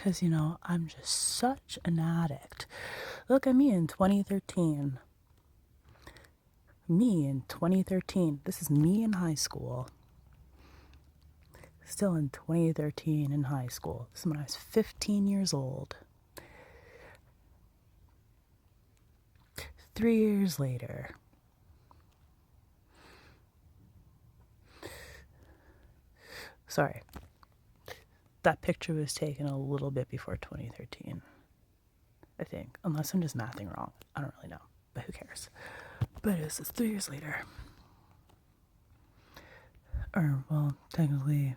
because, I'm just such an addict. Look at me in 2013. Me in 2013. This is me in high school. Still in 2013 in high school. This is when I was 15 years old. 3 years later. Sorry. That picture was taken a little bit before 2013, I think. Unless I'm just mathing wrong. I don't really know. But who cares? But it's 3 years later. Or, well, technically,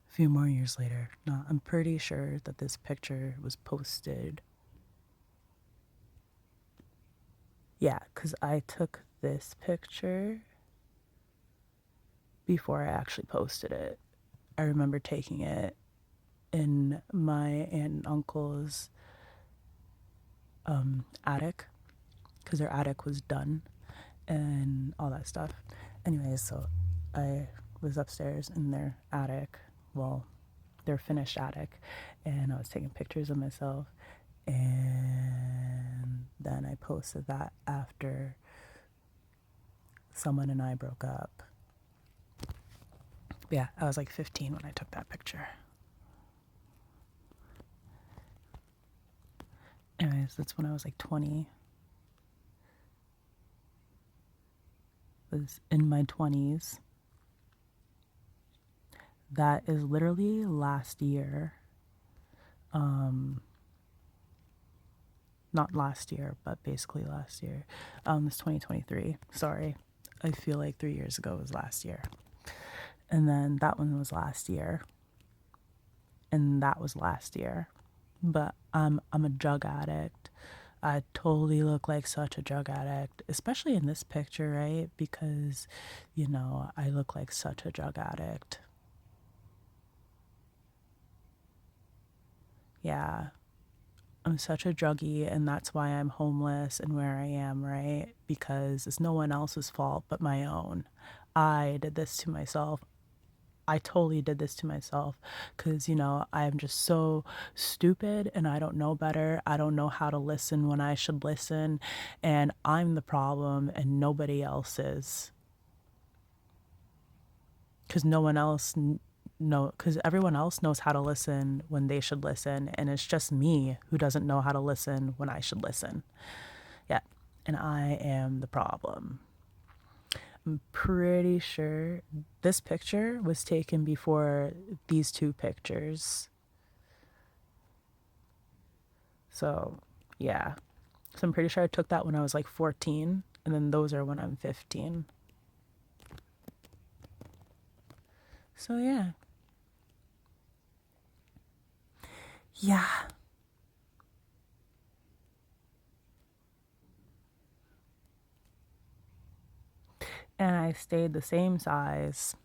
a few more years later. No, I'm pretty sure that this picture was posted. Yeah, because I took this picture before I actually posted it. I remember taking it in my aunt and uncle's attic, because their attic was done and all that stuff. Anyways, so I was upstairs in their attic, well, their finished attic, and I was taking pictures of myself, and then I posted that after someone and I broke up. Yeah, I was like 15 when I took that picture. Anyways, that's when I was like 20. I was in my 20s. That is literally last year. Not last year, but basically last year. It's 2023. Sorry. I feel like 3 years ago was last year. And then that one was last year. And that was last year. But I'm a drug addict. I totally look like such a drug addict, especially in this picture, right? Because, I look like such a drug addict. Yeah. I'm such a druggie, and that's why I'm homeless and where I am, right? Because it's no one else's fault but my own. I did this to myself. I totally did this to myself because, I'm just so stupid and I don't know better. I don't know how to listen when I should listen, and I'm the problem and nobody else is. Because no one else because everyone else knows how to listen when they should listen, and it's just me who doesn't know how to listen when I should listen. Yeah, and I am the problem. I'm pretty sure this picture was taken before these two pictures. So, yeah. So I'm pretty sure I took that when I was like 14, and then those are when I'm 15. So, yeah. Yeah. And I stayed the same size.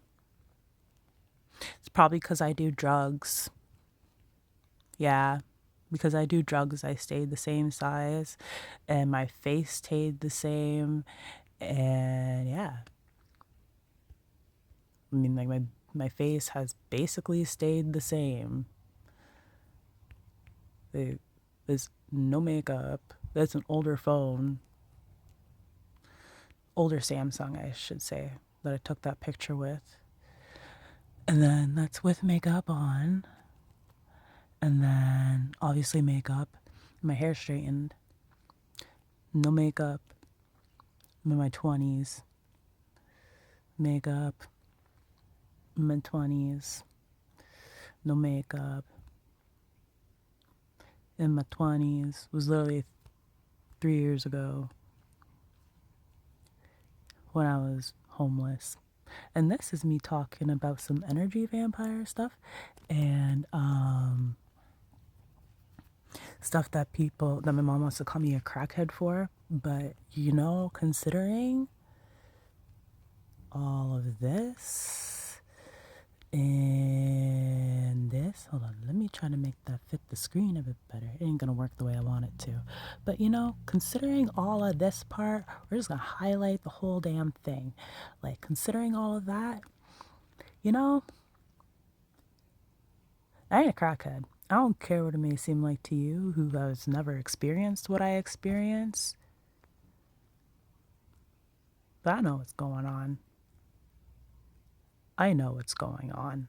It's probably because I do drugs. Yeah. Because I do drugs, I stayed the same size. And my face stayed the same. And yeah. I mean, like, my face has basically stayed the same. There's no makeup. That's an older phone. Older Samsung, I should say, that I took that picture with. And then that's with makeup on. And then obviously makeup. My hair straightened. No makeup. I'm in my 20s. Makeup. Mid 20s. No makeup. In my 20s. Was literally 3 years ago when I was homeless. And this is me talking about some energy vampire stuff and stuff that my mom wants to call me a crackhead for. But, considering all of this and this, hold on, let me try to make that fit the screen a bit better. It ain't gonna work the way I want it to. But, considering all of this part, we're just gonna highlight the whole damn thing. Like, considering all of that, I ain't a crackhead. I don't care what it may seem like to you who has never experienced what I experienced, but I know what's going on. I know what's going on.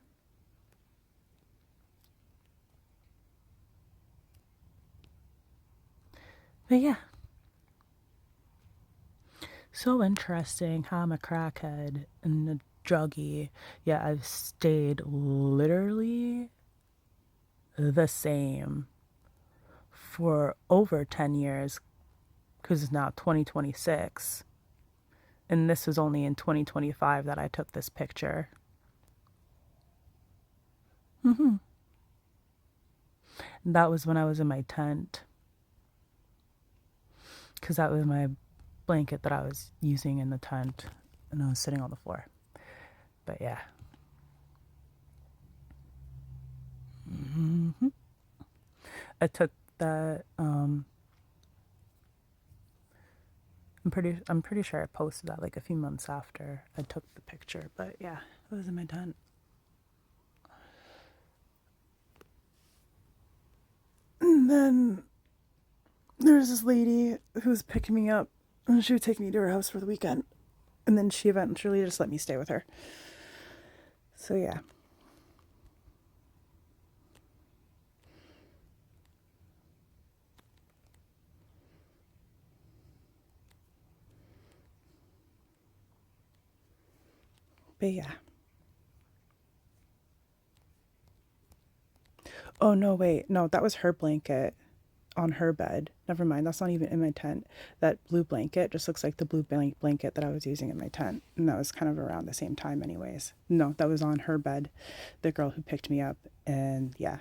But yeah, so interesting how I'm a crackhead and a druggie, yet I've stayed literally the same for over 10 years because it's now 2026. And this was only in 2025 that I took this picture. And that was when I was in my tent because that was my blanket that I was using in the tent and I was sitting on the floor. But yeah. I took that I'm pretty sure I posted that like a few months after I took the picture, but yeah, it was in my tent. And then there was this lady who was picking me up and she would take me to her house for the weekend. And then she eventually just let me stay with her. So yeah. But yeah. Oh no, wait. No, that was her blanket on her bed. Never mind. That's not even in my tent. That blue blanket just looks like the blue blanket that I was using in my tent. And that was kind of around the same time anyways. No, that was on her bed. The girl who picked me up. And yeah.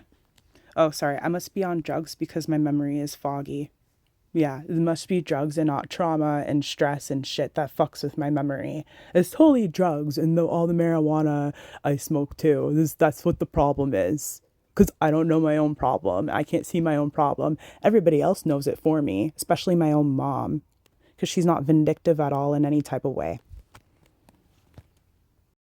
Oh, sorry. I must be on drugs because my memory is foggy. Yeah, it must be drugs and not trauma and stress and shit that fucks with my memory. It's totally drugs and all the marijuana I smoke too. That's what the problem is. Because I don't know my own problem. I can't see my own problem. Everybody else knows it for me, especially my own mom. Because she's not vindictive at all in any type of way.